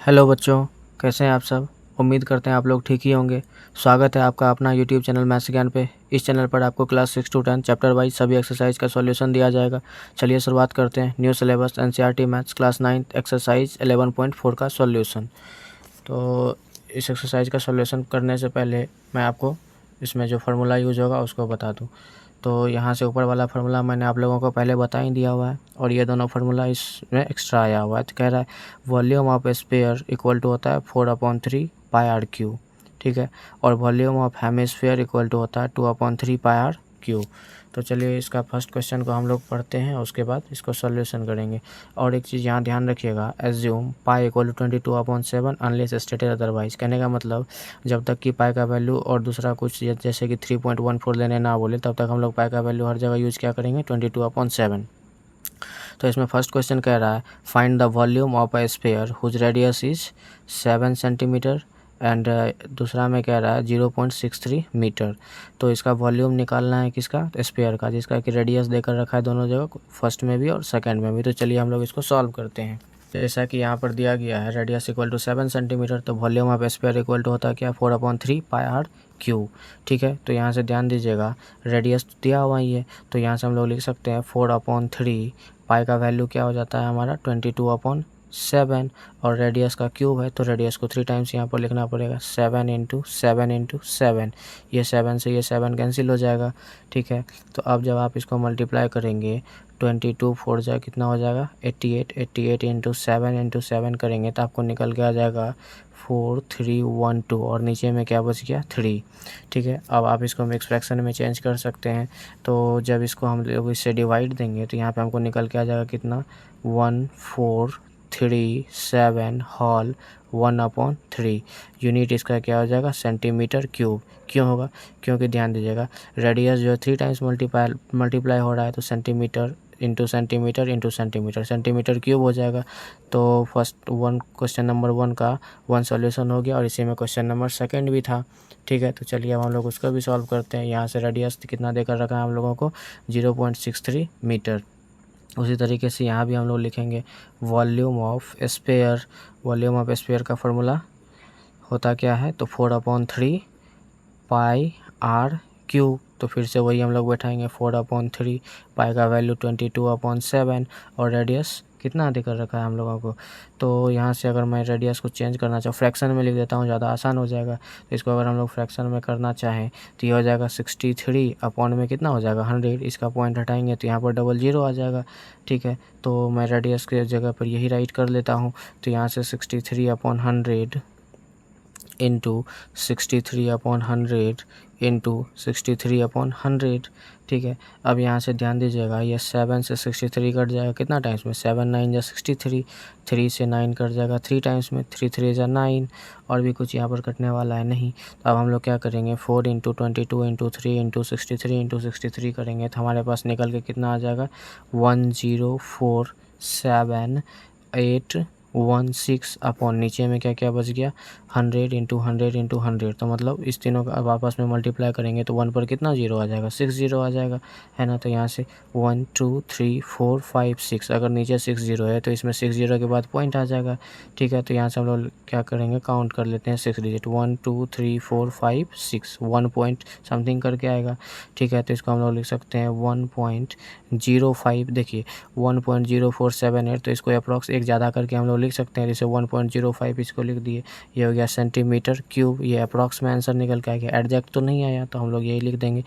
Hello बच्चों, कैसे हैं आप सब। उम्मीद करते हैं आप लोग ठीक ही होंगे। स्वागत है आपका अपना यूट्यूब चैनल मैथ्स ज्ञान पे। इस चैनल पर आपको क्लास 6 to 10 चैप्टर वाइज सभी एक्सरसाइज का सॉल्यूशन दिया जाएगा। चलिए शुरुआत करते हैं। New syllabus NCERT maths class 9 exercise 11.4 का सॉल्यूशन। तो इस एक्सरसाइज का सॉल्यूशन करने से पहले मैं आपको इसमें जो फार्मूला यूज होगा उसको बता दूँ। तो यहाँ से ऊपर वाला फार्मूला मैंने आप लोगों को पहले बता ही दिया हुआ है, और ये दोनों फार्मूला इसमें एक्स्ट्रा आया हुआ है। तो कह रहा है volume of sphere equal to होता है 4/3 पाई आर क्यू, ठीक है। और volume of hemisphere equal to होता है 2/3 पाई आर क्यू। तो चलिए इसका फर्स्ट क्वेश्चन को हम लोग पढ़ते हैं, उसके बाद इसको सॉल्यूशन करेंगे। और एक चीज़ यहाँ ध्यान रखिएगा, assume pi equal to 22/7 unless stated otherwise. कहने का मतलब जब तक कि पाई का वैल्यू और दूसरा कुछ जैसे कि 3.14 लेने ना बोले तब तक हम लोग पाई का वैल्यू हर जगह यूज क्या करेंगे 22/7। तो इसमें फर्स्ट क्वेश्चन कह रहा है find the volume of a sphere whose radius is 7 centimetre and दूसरा में कह रहा है 0.63 मीटर। तो इसका वॉल्यूम निकालना है किसका, स्फीयर का, जिसका कि रेडियस देकर रखा है दोनों जगह, फर्स्ट में भी और सेकंड में भी। तो चलिए हम लोग इसको सॉल्व करते हैं। जैसा कि यहाँ पर दिया गया है रेडियस इक्वल टू 7 सेंटीमीटर, तो volume of sphere equal to होता है क्या 4/3 पाई आर क्यू, ठीक है। तो यहाँ से ध्यान दीजिएगा रेडियस दिया हुआ ही है, तो यहाँ से हम लोग लिख सकते हैं 4/3 पाई का वैल्यू क्या हो जाता है हमारा 22/7, और रेडियस का क्यूब है तो रेडियस को 3 टाइम्स यहाँ पर लिखना पड़ेगा 7 इंटू 7 इंटू 7। ये 7 से ये 7 कैंसिल हो जाएगा, ठीक है। तो अब जब आप इसको मल्टीप्लाई करेंगे 22 4 जाए कितना हो जाएगा 88, 88 इंटू 7 करेंगे तो आपको निकल के आ जाएगा 4312, और नीचे में क्या बच गया 3, ठीक है। अब आप इसको हम एक्सप्रेशन में चेंज कर सकते हैं। तो जब इसको हम लोग इससे डिवाइड देंगे तो यहाँ पे हमको निकल के आ जाएगा कितना 1437 होल 1/3। यूनिट इसका क्या हो जाएगा सेंटीमीटर क्यूब। क्यों होगा, क्योंकि ध्यान दीजिएगा रेडियस जो है 3 टाइम्स मल्टीप्लाई हो रहा है, तो centimetre into centimetre into centimetre, centimetre cube हो जाएगा। तो फर्स्ट वन क्वेश्चन नंबर 1 का 1 सॉल्यूशन हो गया, और इसी में क्वेश्चन नंबर 2 भी था, ठीक है। तो चलिए अब हम लोग उसको भी सॉल्व करते हैं। यहाँ से रेडियस कितना देकर रखा है हम लोगों को 0.63 मीटर। उसी तरीके से यहाँ भी हम लोग लिखेंगे volume of sphere. Volume of sphere का फॉर्मूला होता क्या है, तो 4/3 पाई आर क्यूब। तो फिर से वही हम लोग बैठाएंगे 4/3 पाई का वैल्यू 22/7, और रेडियस कितना देकर रखा है हम लोगों को। तो यहाँ से अगर मैं रेडियस को चेंज करना चाहूँ फ्रैक्शन में लिख देता हूँ, ज़्यादा आसान हो जाएगा। तो इसको अगर हम लोग फ्रैक्शन में करना चाहें तो ये हो जाएगा 63 अपॉन में कितना हो जाएगा 100। इसका पॉइंट हटाएंगे तो यहाँ पर 00 आ जाएगा, ठीक है। तो मैं रेडियस के जगह पर यही राइट कर लेता हूँ। तो यहाँ से 63/100 इंटू 63/100 इंटू 63/100, ठीक है। अब यहाँ से ध्यान दीजिएगा ये 7 से 63 कट जाएगा कितना टाइम्स में 7 9 या 63, 3 से 9 कट जाएगा 3 टाइम्स में 3 3 या 9, और भी कुछ यहाँ पर कटने वाला है नहीं। तो अब हम लोग क्या करेंगे 4 इंटू 22 इंटू 3 इंटू 63 इंटू 63 करेंगे तो हमारे पास निकल के कितना आ जाएगा 1047816 अपॉन नीचे में क्या क्या बच गया 100 इंटू 100 इंटू 100। तो मतलब इस तीनों का अब आपस में मल्टीप्लाई करेंगे तो 1 पर कितना जीरो आ जाएगा 6 जीरो आ जाएगा, है ना। तो यहाँ से 1 2 3 4 5 6, अगर नीचे 6 जीरो है तो इसमें 6 जीरो के बाद पॉइंट आ जाएगा, ठीक है। तो यहाँ से हम लोग क्या करेंगे काउंट कर लेते हैं 6 डिजिट 1 2 3 4 5 6, 1 पॉइंट समथिंग करके आएगा, ठीक है। तो इसको हम लोग लिख सकते हैं 1.05। देखिए 1.0478, तो इसको अप्रॉक्स एक ज़्यादा करके हम लोग लिख सकते हैं, जैसे 1.05 इसको लिख दिए, ये हो गया सेंटीमीटर क्यूब। ये अप्रॉक्स में आंसर निकल के आ गया, एग्जैक्ट तो नहीं आया तो हम लोग यही लिख देंगे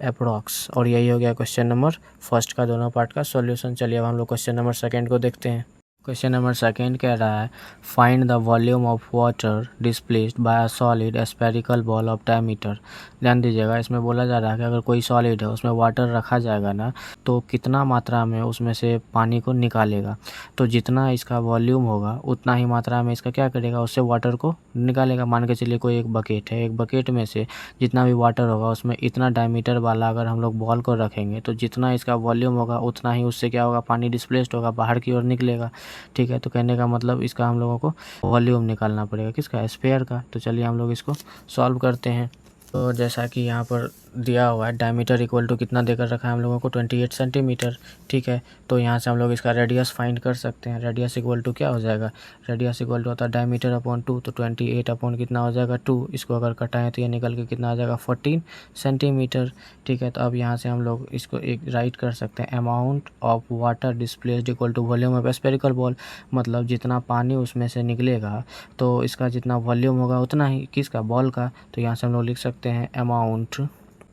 अप्रॉक्स। और यही हो गया क्वेश्चन नंबर फर्स्ट का दोनों पार्ट का सॉल्यूशन। चलिए अब हम लोग क्वेश्चन नंबर 2 को देखते हैं। क्वेश्चन नंबर 2 कह रहा है find the volume of water displaced by a solid spherical ball of diameter. ध्यान दीजिएगा इसमें बोला जा रहा है कि अगर कोई सॉलिड है उसमें वाटर रखा जाएगा ना, तो कितना मात्रा में उसमें से पानी को निकालेगा। तो जितना इसका वॉल्यूम होगा उतना ही मात्रा में इसका क्या करेगा, उससे वाटर को निकालेगा। मान के चलिए कोई एक बकेट है, एक बकेट में से जितना भी वाटर होगा उसमें इतना डायमीटर वाला अगर हम लोग बॉल को रखेंगे तो जितना इसका वॉल्यूम होगा उतना ही उससे क्या होगा पानी डिस्प्लेस्ड होगा, बाहर की ओर निकलेगा, ठीक है। तो कहने का मतलब इसका हम लोगों को वॉल्यूम निकालना पड़ेगा किसका, स्फीयर का। तो चलिए हम लोग इसको सॉल्व करते हैं। तो जैसा कि यहाँ पर दिया हुआ है डायमीटर इक्वल टू कितना देकर रखा है हम लोगों को 28 सेंटीमीटर। ठीक है, तो यहाँ से हम लोग इसका रेडियस फाइंड कर सकते हैं। रेडियस इक्वल टू क्या हो जाएगा, रेडियस इक्वल टू होता है डायमीटर अपॉन 2, तो 28 अपॉन कितना हो जाएगा 2, इसको अगर कटाएं तो ये निकल के कितना आ जाएगा 14 सेंटीमीटर। ठीक है, तो अब यहाँ से हम लोग इसको एक राइट कर सकते हैं, amount of water displaced equal to volume of spherical ball. मतलब जितना पानी उसमें से निकलेगा तो इसका जितना वॉल्यूम होगा उतना ही किसका, बॉल का। तो यहाँ से हम लोग लिख सकते हैं amount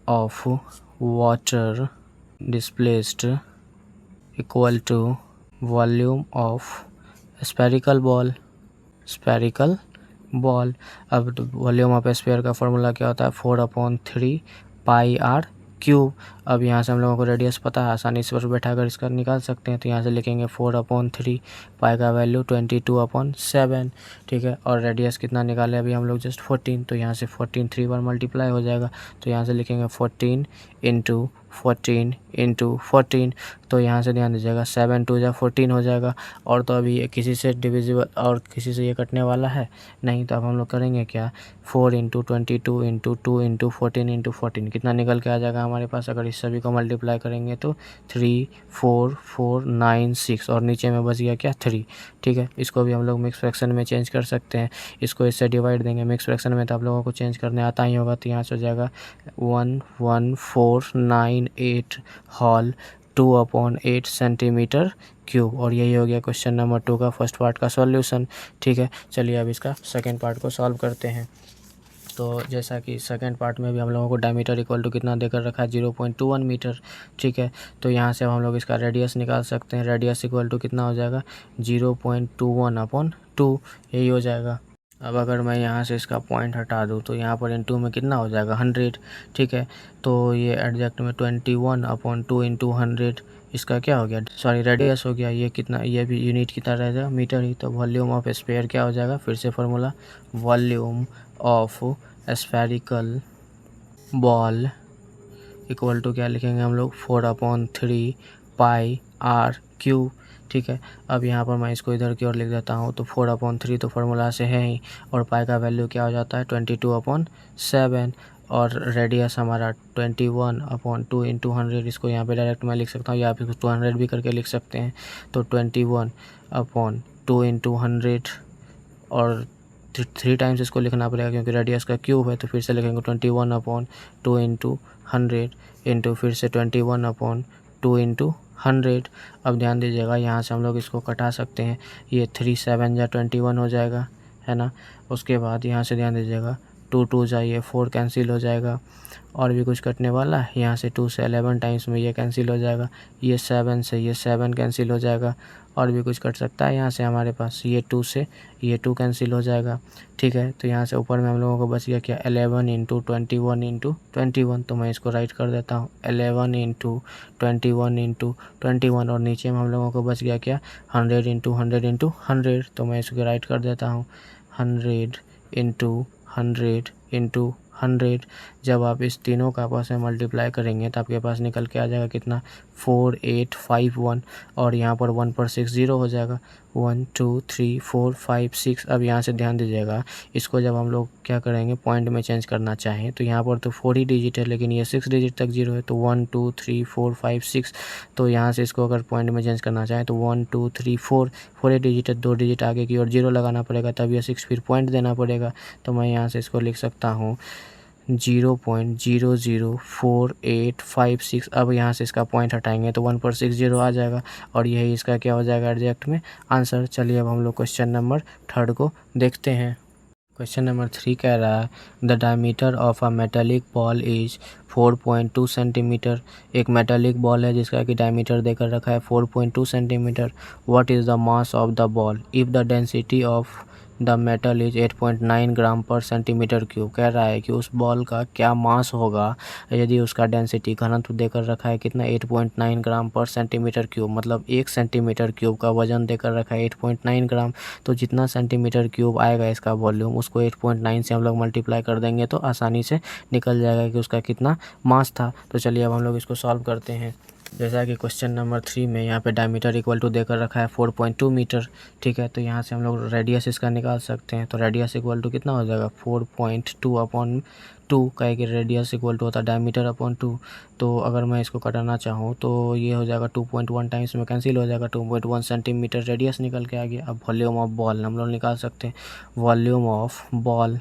of water displaced equal to volume of spherical ball। अब वॉल्यूम ऑफ स्फीयर का फॉर्मूला क्या होता है, 4/3 पाई आर क्यूब। अब यहाँ से हम लोगों को रेडियस पता है, आसानी से पर बैठा कर इसका निकाल सकते हैं। तो यहाँ से लिखेंगे 4/3, पाई का वैल्यू 22/7। ठीक है, और रेडियस कितना निकाले अभी हम लोग जस्ट 14, तो यहाँ से 14 3 बार मल्टीप्लाई हो जाएगा। तो यहाँ से लिखेंगे 14 इंटू 14 इंटू 14। तो यहाँ से ध्यान दीजिएगा 7 2 जा 14 हो जाएगा। और तो अभी ये किसी से डिविजिबल और किसी से ये कटने वाला है नहीं, तो अब हम लोग करेंगे क्या, 4 इंटू 22 इंटू 2 इंटू 14 इंटू 14 कितना निकल के आ जाएगा हमारे पास। अगर इस सभी को मल्टीप्लाई करेंगे तो 3 4 4 9 6 और नीचे में बच गया क्या 3। ठीक है, इसको भी हम लोग मिक्स फ्रैक्शन में चेंज कर सकते हैं। इसको इससे डिवाइड देंगे मिक्स फ्रैक्शन में, तो आप लोगों को चेंज करने आता ही होगा। तो यहाँ से हो जाएगा 11498 हॉल 2/8 सेंटीमीटर क्यूब। और यही हो गया क्वेश्चन नंबर 2 का फर्स्ट पार्ट का सॉल्यूशन। ठीक है, चलिए अब इसका सेकंड पार्ट को सॉल्व करते हैं। तो जैसा कि सेकंड पार्ट में भी हम लोगों को डायमीटर इक्वल टू कितना देकर रखा है 0.21 मीटर। ठीक है, तो यहाँ से हम लोग इसका रेडियस निकाल सकते हैं। रेडियस इक्वल टू कितना हो जाएगा 0.21/2, यही हो जाएगा। अब अगर मैं यहाँ से इसका पॉइंट हटा दूँ तो यहाँ पर इनटू में कितना हो जाएगा 100। ठीक है, तो ये एडजैक्ट में 21/2 इंटू 100 इसका क्या हो गया, सॉरी रेडियस हो गया। ये कितना, ये भी यूनिट की तरह रहेगा मीटर ही। तो वॉल्यूम ऑफ स्फीयर क्या हो जाएगा, फिर से formula, volume of spherical ball equal to क्या लिखेंगे हम लोग 4/3 पाई आर क्यूब। ठीक है, अब यहाँ पर मैं इसको इधर की ओर लिख देता हूँ। तो 4/3 तो फार्मूला से है ही, और पाई का वैल्यू क्या हो जाता है 22/7, और रेडियस हमारा 21/2 इंटू 100। इसको यहाँ पे डायरेक्ट मैं लिख सकता हूँ, या आप इसको 200 भी करके लिख सकते हैं। तो 21/2 इंटू 100, और 3 टाइम्स इसको लिखना पड़ेगा क्योंकि रेडियस का क्यूब है। तो फिर से लिखेंगे 21/2 इंटू 100 इंटू फिर से 21/2 इंटू 100। अब ध्यान दीजिएगा यहाँ से हम लोग इसको कटा सकते हैं। ये 3 7 जा 21 हो जाएगा, है ना। उसके बाद यहाँ से ध्यान दीजिएगा 2 2 जा ये 4 कैंसिल हो जाएगा, और भी कुछ कटने वाला है। यहाँ से 2 से 11 टाइम्स में ये कैंसिल हो जाएगा। ये 7 से ये 7 कैंसिल हो जाएगा, और भी कुछ कट सकता है यहाँ से हमारे पास। ये 2 से ये 2 कैंसिल हो जाएगा। ठीक है, तो यहाँ से ऊपर में हम लोगों को बच गया क्या 11 इंटू 21 इंटू 21। तो मैं इसको राइट कर देता हूँ 11 इंटू 21 इंटू 21, और नीचे में हम लोगों को बच गया क्या 100 इंटू 100 इंटू 100। तो मैं इसको राइट कर देता हूँ 100 इंटू 100 इंटू 100। जब आप इस तीनों का आपस में मल्टीप्लाई करेंगे तो आपके पास निकल के आ जाएगा कितना 4851, और यहाँ पर 1 पर 6 0 हो जाएगा। 1 2 3 4 5 6। अब यहाँ से ध्यान दीजिएगा, इसको जब हम लोग क्या करेंगे पॉइंट में चेंज करना चाहें तो यहाँ पर तो 4 ही डिजिट है, लेकिन ये 6 डिजिट तक 0 है। तो 1 2 3 4 5 6। तो यहाँ से इसको अगर पॉइंट में चेंज करना चाहें तो 1 2 3 4 4 डिजिट है, 2 डिजिट आगे की ओर 0 लगाना पड़ेगा, तब ये 6 फिर पॉइंट देना पड़ेगा। तो मैं यहाँ से इसको लिख सकता हूँ 0.004856। अब यहाँ से इसका पॉइंट हटाएंगे तो 1 पर 6 0 आ जाएगा, और यही इसका क्या हो जाएगा एग्जैक्ट में आंसर। चलिए अब हम लोग क्वेश्चन नंबर 3 को देखते हैं। क्वेश्चन नंबर 3 कह रहा है the diameter of a metallic ball is 4.2 centimetre. एक मेटेलिक बॉल है जिसका कि डायमीटर देकर रखा है 4.2 centimetre. What is the mass of the ball if the density of the metal is 8.9 ग्राम पर सेंटीमीटर क्यूब। कह रहा है कि उस बॉल का क्या मास होगा यदि उसका डेंसिटी घनत्व देकर रखा है कितना 8.9 ग्राम पर सेंटीमीटर क्यूब। मतलब 1 सेंटीमीटर क्यूब का वजन देकर रखा है 8.9 ग्राम। तो जितना सेंटीमीटर क्यूब आएगा इसका वॉल्यूम, उसको 8.9 से हम लोग मल्टीप्लाई कर देंगे तो आसानी से निकल जाएगा कि उसका कितना मास था। तो चलिए अब हम लोग इसको सॉल्व करते हैं। जैसा कि क्वेश्चन नंबर 3 में यहाँ पे डायमीटर इक्वल टू देकर रखा है 4.2 मीटर। ठीक है, तो यहाँ से हम लोग रेडियस इसका निकाल सकते हैं। तो रेडियस इक्वल टू कितना हो जाएगा 4.2 अपॉन 2 का एक रेडियस इक्वल टू होता है डायमीटर अपॉन 2। तो अगर मैं इसको कटाना चाहूँ तो ये हो जाएगा 2.1 टाइम्स में कैंसिल हो जाएगा, 2.1 सेंटीमीटर रेडियस निकल के आ गया। अब वॉल्यूम ऑफ बॉल हम लोग निकाल सकते हैं। Volume of ball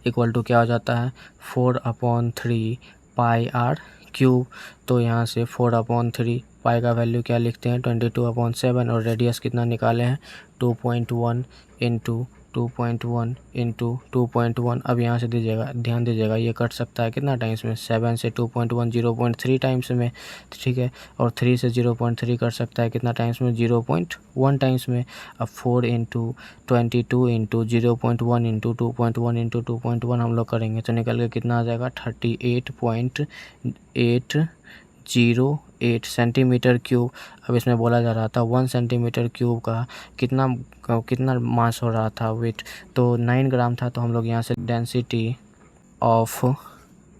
equal to क्या हो जाता है 4/3 पाई आर क्यूब। तो यहाँ से 4/3 पाई का वैल्यू क्या लिखते हैं 22/7 और रेडियस कितना निकाले हैं 2.1 इंटू 2.1 इंटू 2.1। अब यहाँ से दीजिएगा, ध्यान दीजिएगा, ये कट सकता है कितना टाइम्स में 7 से 2.1 0.3 टाइम्स में। ठीक है, और 3 से 0.3 कट सकता है कितना टाइम्स में 0.1 टाइम्स में। अब 4 इंटू 22 इंटू 0.1 इंटू 2.1 इंटू 2.1 हम लोग करेंगे तो निकल के कितना आ जाएगा 38.808 सेंटीमीटर क्यूब। अब इसमें बोला जा रहा था 1 सेंटीमीटर क्यूब का कितना मास हो रहा था वेट, तो 9 ग्राम था। तो हम लोग यहाँ से density of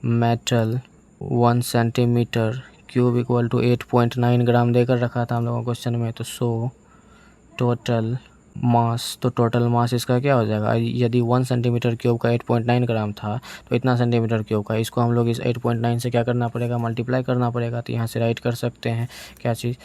metal 1 centimetre cube equal to 8.9 gram देकर रखा था हम लोगों को क्वेश्चन में। तो सो टोटल मास, तो टोटल मास इसका क्या हो जाएगा, यदि 1 सेंटीमीटर क्यूब का 8.9 ग्राम था तो इतना सेंटीमीटर क्यूब का, इसको हम लोग इस 8.9 से क्या करना पड़ेगा मल्टीप्लाई करना पड़ेगा। तो यहाँ से राइट कर सकते हैं क्या चीज़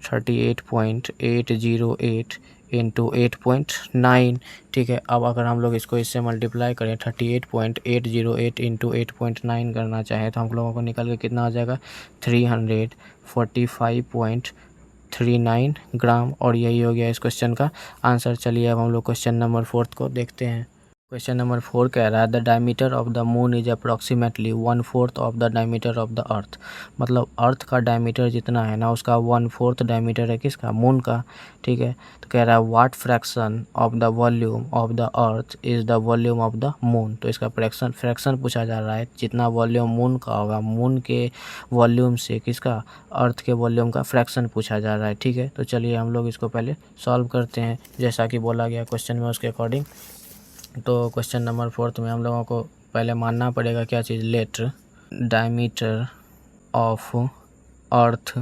38.808 इंटू 8.9। ठीक है, अब अगर हम लोग इसको इससे मल्टीप्लाई करें 38.808 इंटू 8.9 करना चाहें तो हम लोगों को निकल के कितना आ जाएगा 345.39 ग्राम। और यही हो गया इस क्वेश्चन का आंसर। चलिए अब हम लोग क्वेश्चन नंबर 4 को देखते हैं। क्वेश्चन नंबर 4 कह रहा है the diameter of the moon is approximately 1/4 of the diameter of the earth. मतलब अर्थ का डायमीटर जितना है ना उसका 1/4 डायमीटर है किसका, मून का। ठीक है, तो कह रहा है what fraction of the volume of the earth is the volume of the moon. तो इसका फ्रैक्शन पूछा जा रहा है, जितना वॉल्यूम मून का होगा, मून के वॉल्यूम से किसका, अर्थ के वॉल्यूम का फ्रैक्शन पूछा जा रहा है। ठीक है, तो चलिए हम लोग इसको पहले सॉल्व करते हैं जैसा कि बोला गया क्वेश्चन में उसके अकॉर्डिंग। तो क्वेश्चन नंबर 4 में हम लोगों को पहले मानना पड़ेगा क्या चीज़, let diameter of earth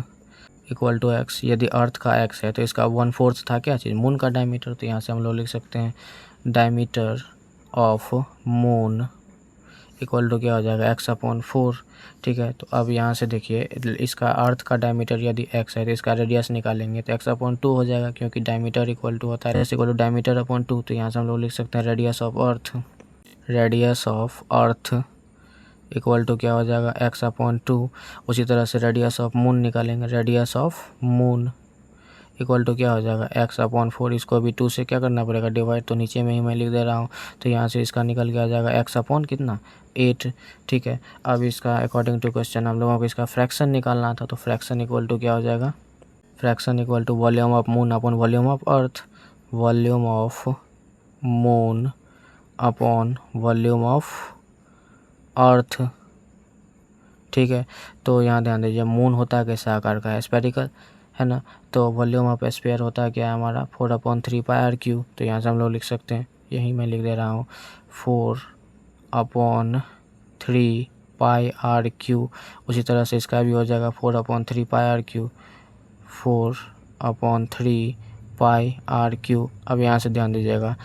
equal to x. यदि अर्थ का एक्स है तो इसका 1/4 था क्या चीज़, मून का डायमीटर। तो यहाँ से हम लोग लिख सकते हैं diameter of moon equal to क्या हो जाएगा x/4। ठीक है, तो अब यहाँ से देखिए इसका अर्थ का डायमीटर यदि x है तो इसका रेडियस निकालेंगे तो x/2 हो जाएगा, क्योंकि डायमीटर इक्वल टू होता है इक्वल टू डायमीटर अपॉन 2। तो यहाँ से हम लोग लिख सकते हैं radius of earth equal to क्या हो जाएगा x/2। उसी तरह से रेडियस ऑफ मून निकालेंगे, radius of moon equal to क्या हो जाएगा x/4। इसको भी 2 से क्या करना पड़ेगा डिवाइड, तो नीचे में ही मैं लिख दे रहा हूँ। तो यहाँ से इसका निकल के आ जाएगा x/ कितना 8। ठीक है, अब इसका अकॉर्डिंग टू क्वेश्चन हम लोगों को इसका फ्रैक्शन निकालना था। तो फ्रैक्शन इक्वल टू क्या हो जाएगा, fraction equal to volume of moon upon volume of earth, volume of moon upon volume of earth. ठीक है, तो यहाँ ध्यान दीजिए मून होता है कैसा आकार का है, स्फेरिकल है ना। तो वॉल्यूम ऑफ स्फीयर होता है क्या है हमारा 4/3 पाई आर क्यू। तो यहाँ से हम लोग लिख सकते हैं, यही मैं लिख दे रहा हूँ 4/3 पाई आर क्यू। उसी तरह से इसका भी हो जाएगा 4/3 pi r cube, 4/3 pi r cube. अब यहाँ से ध्यान दीजिएगा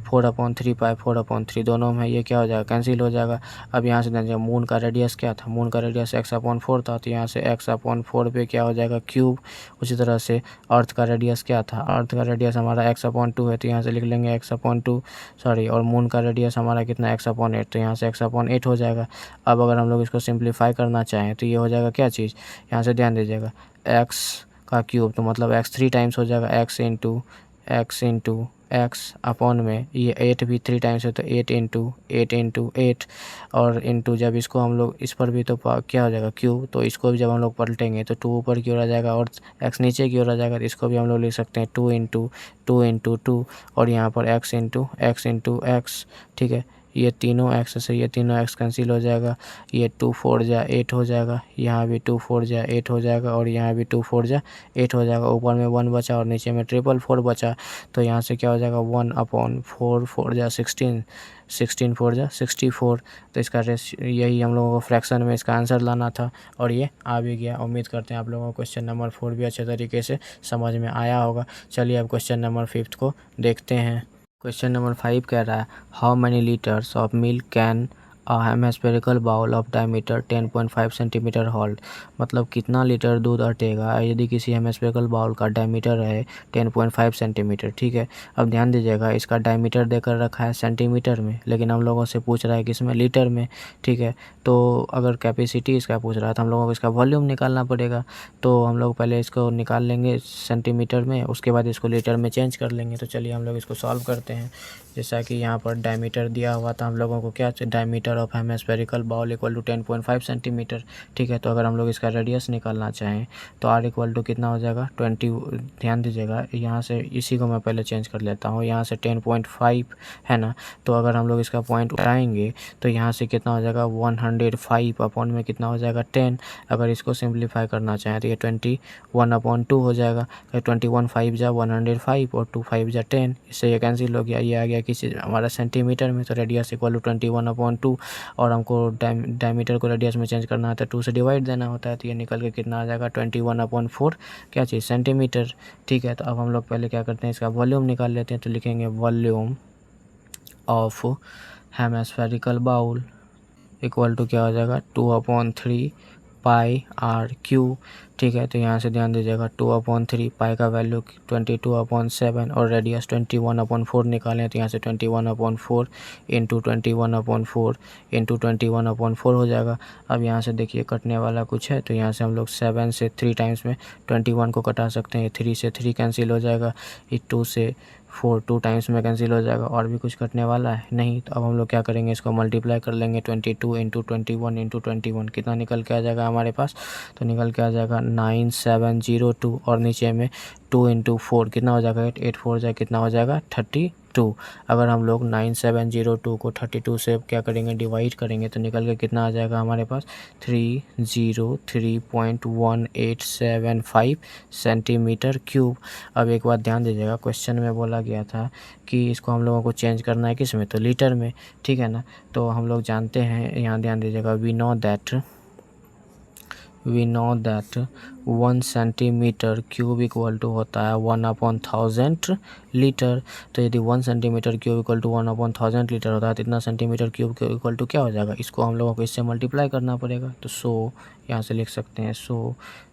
4/3 पाई 4/3 दोनों में ये क्या हो जाएगा कैंसिल हो जाएगा। अब यहाँ से ध्यान दीजिए मून का रेडियस क्या था, मून का रेडियस x/4 था। तो यहाँ से x/4 पे क्या हो जाएगा क्यूब। उसी तरह से अर्थ का रेडियस क्या था, अर्थ का रेडियस हमारा x/2 है। तो यहाँ से लिख लेंगे x/2 सॉरी, और मून का रेडियस हमारा कितना x/8। तो यहाँ से x/8 हो जाएगा। अब अगर हम लोग इसको सिंप्लीफाई करना चाहें तो ये हो जाएगा क्या चीज़, यहाँ से ध्यान दीजिएगा x का क्यूब, तो मतलब x 3 टाइम्स हो जाएगा, x इंटू x अपॉन में ये 8 भी 3 टाइम्स है तो 8 इंटू 8 और इंटू जब इसको हम लोग इस पर भी तो क्या हो जाएगा क्यूब। तो इसको भी जब हम लोग पलटेंगे तो 2 ऊपर की ओर आ जाएगा और x नीचे की ओर आ जाएगा। तो इसको भी हम लोग लिख सकते हैं 2 इंटू 2 और यहाँ पर x इंटू x। ठीक है, ये तीनों एक्स से ये तीनों एक्स कैंसिल हो जाएगा, ये 2 4 जा 8 हो जाएगा, यहाँ भी 2 4 जा 8 हो जाएगा और यहाँ भी 2 4 जा 8 हो जाएगा। ऊपर में 1 बचा और नीचे में 4 बचा, तो यहाँ से क्या हो जाएगा 1/4, 4 जा 16, 16 4 जा 64। तो इसका रेस यही हम लोगों को फ्रैक्शन में इसका आंसर लाना था और ये आ भी गया। उम्मीद करते हैं आप लोगों को क्वेश्चन नंबर 4 भी अच्छे तरीके से समझ में आया होगा। चलिए अब क्वेश्चन नंबर 5 को देखते हैं। क्वेश्चन नंबर 5 कह रहा है how many litres of milk can a hemispherical bowl of diameter 10.5 centimetre hold. मतलब कितना लीटर दूध अटेगा यदि किसी हेमिस्फेरिकल बाउल का डायमीटर है 10.5 सेंटीमीटर। ठीक है, अब ध्यान दीजिएगा, इसका डायमीटर देकर रखा है सेंटीमीटर में, लेकिन हम लोगों से पूछ रहा है कि इसमें लीटर में। ठीक है, तो अगर कैपेसिटी इसका पूछ रहा है तो हम लोगों को इसका वॉल्यूम निकालना पड़ेगा। तो हम लोग पहले इसको निकाल लेंगे सेंटीमीटर में, उसके बाद इसको लीटर में चेंज कर लेंगे। तो चलिए हम लोग इसको सॉल्व करते हैं। जैसा कि यहाँ पर डायमीटर दिया हुआ था, हम लोगों को क्या diameter of hemispherical bowl equal to 10.5 centimetre. ठीक है, तो अगर हम लोग इसका रेडियस निकालना चाहें तो आर इक्वल टू कितना हो जाएगा 20। ध्यान दीजिएगा, यहाँ से इसी को मैं पहले चेंज कर लेता हूँ। यहाँ से 10.5 है ना, तो अगर हम लोग इसका पॉइंट उठाएंगे तो यहाँ से कितना हो जाएगा 105 अपॉन में कितना हो जाएगा 10। अगर इसको सिंप्लीफाई करना चाहें तो ये 21/2 हो जाएगा। 21 5 जा 105 और 2 5 जा 10, इससे ये कैंसिल हो गया। ये आ गया किसी हमारा सेंटीमीटर में, तो रेडियस इक्वल टू 21/2 और हमको डायमीटर को रेडियस में चेंज करना होता है, 2 से डिवाइड देना होता है। तो ये निकल के कितना आ जाएगा 21/4 क्या चीज़ सेंटीमीटर। ठीक है, तो अब हम लोग पहले क्या करते हैं इसका वॉल्यूम निकाल लेते हैं। तो लिखेंगे volume of hemispherical bowl equal to क्या हो जाएगा 2/3 पाई आर क्यू। ठीक है, तो यहाँ से ध्यान दीजिएगा 2/3 पाई का वैल्यू 22/7 और रेडियस 21/4 निकालें तो यहाँ से 21/4 इंटू 21/4 इंटू 21/4 हो जाएगा। अब यहाँ से देखिए कटने वाला कुछ है, तो यहाँ से हम लोग 7 से 3 टाइम्स में 21 को कटा सकते हैं। 3 से 3 कैंसिल हो जाएगा, ये 2 से 4 2 टाइम्स में कैंसिल हो जाएगा। और भी कुछ कटने वाला है नहीं, तो अब हम लोग क्या करेंगे इसको मल्टीप्लाई कर लेंगे 22 इंटू 21 इंटू 21। कितना निकल के आ जाएगा हमारे पास, तो निकल के आ जाएगा 9702 और नीचे में 2 इंटू 4 कितना हो जाएगा 8 4 जाए कितना हो जाएगा 32। अगर हम लोग 9702 को 32 से क्या करेंगे डिवाइड करेंगे तो निकल के कितना आ जाएगा हमारे पास 303.1875 सेंटीमीटर क्यूब। अब एक बात ध्यान दीजिएगा, क्वेश्चन में बोला गया था कि इसको हम लोगों को चेंज करना है किस में, तो लीटर में। ठीक है ना, तो हम लोग जानते हैं, यहाँ ध्यान दीजिएगा, we know that 1 centimetre cube equal to होता है 1/1000 लीटर। तो यदि 1 centimetre cube equal to 1/1000 litre होता है तो इतना सेंटीमीटर क्यूब के इक्वल टू क्या हो जाएगा, इसको हम लोगों को इससे मल्टीप्लाई करना पड़ेगा। तो यहाँ से लिख सकते हैं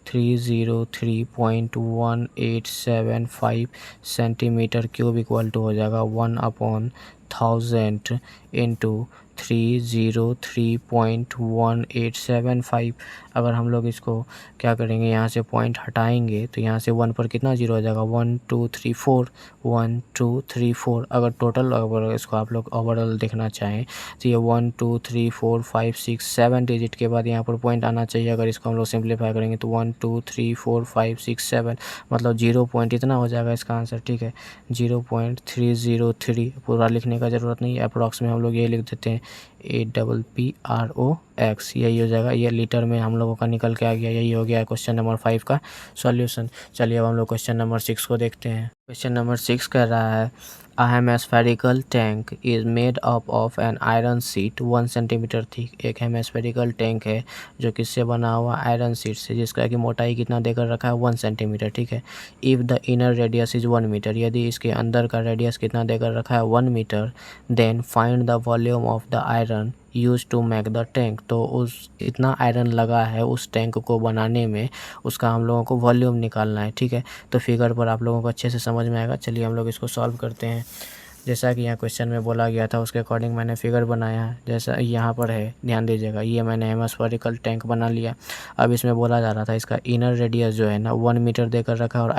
303.1875 सेंटीमीटर क्यूब इक्वल टू हो जाएगा 1/1000 इंटू 303.1875। अगर हम लोग इसको क्या करेंगे यहाँ से पॉइंट हटाएंगे तो यहाँ से 1 पर कितना जीरो हो जाएगा 1 2 3 4 1 2 3 4। अगर टोटल अगर इसको आप लोग ओवरऑल देखना चाहें तो ये 1 2 3 4 5 6 7 डिजिट के बाद यहाँ पर पॉइंट आना चाहिए। अगर इसको हम लोग सिंप्लीफाई करेंगे तो 1 2 3 4 5 6 7 मतलब 0 पॉइंट इतना हो जाएगा इसका आंसर। ठीक है, 0.303 पूरा लिखने का ज़रूरत नहीं है, अप्रॉक्स में हम लोग ये लिख देते हैं APPROX, यही हो जाएगा। ये लीटर में हम लोगों का निकल के आ गया। यही हो गया क्वेश्चन नंबर 5 का सॉल्यूशन। चलिए अब हम लोग क्वेश्चन नंबर 6 को देखते हैं। क्वेश्चन नंबर 6 कह रहा है A hemispherical tank is made up of an iron sheet 1 centimetre thick. एक हेमिस्फेरिकल टैंक है जो किससे बना हुआ आयरन शीट से, जिसका कि मोटाई कितना देकर रखा है 1 सेंटीमीटर। ठीक है, if the inner radius is 1 metre, यदि इसके अंदर का रेडियस कितना देकर रखा है 1 metre, then find the volume of the iron use to make the tank. तो उस इतना आयरन लगा है उस टैंक को बनाने में, उसका हम लोगों को वॉल्यूम निकालना है। ठीक है, तो फिगर पर आप लोगों को अच्छे से समझ में आएगा। चलिए हम लोग इसको सॉल्व करते हैं। जैसा कि यहाँ क्वेश्चन में बोला गया था उसके अकॉर्डिंग मैंने फिगर बनाया है। जैसा यहाँ पर है, ध्यान दीजिएगा, ये मैंने हेमिस्फेरिकल टैंक बना लिया। अब इसमें बोला जा रहा था इसका इनर रेडियस जो है ना 1 मीटर देकर रखा है और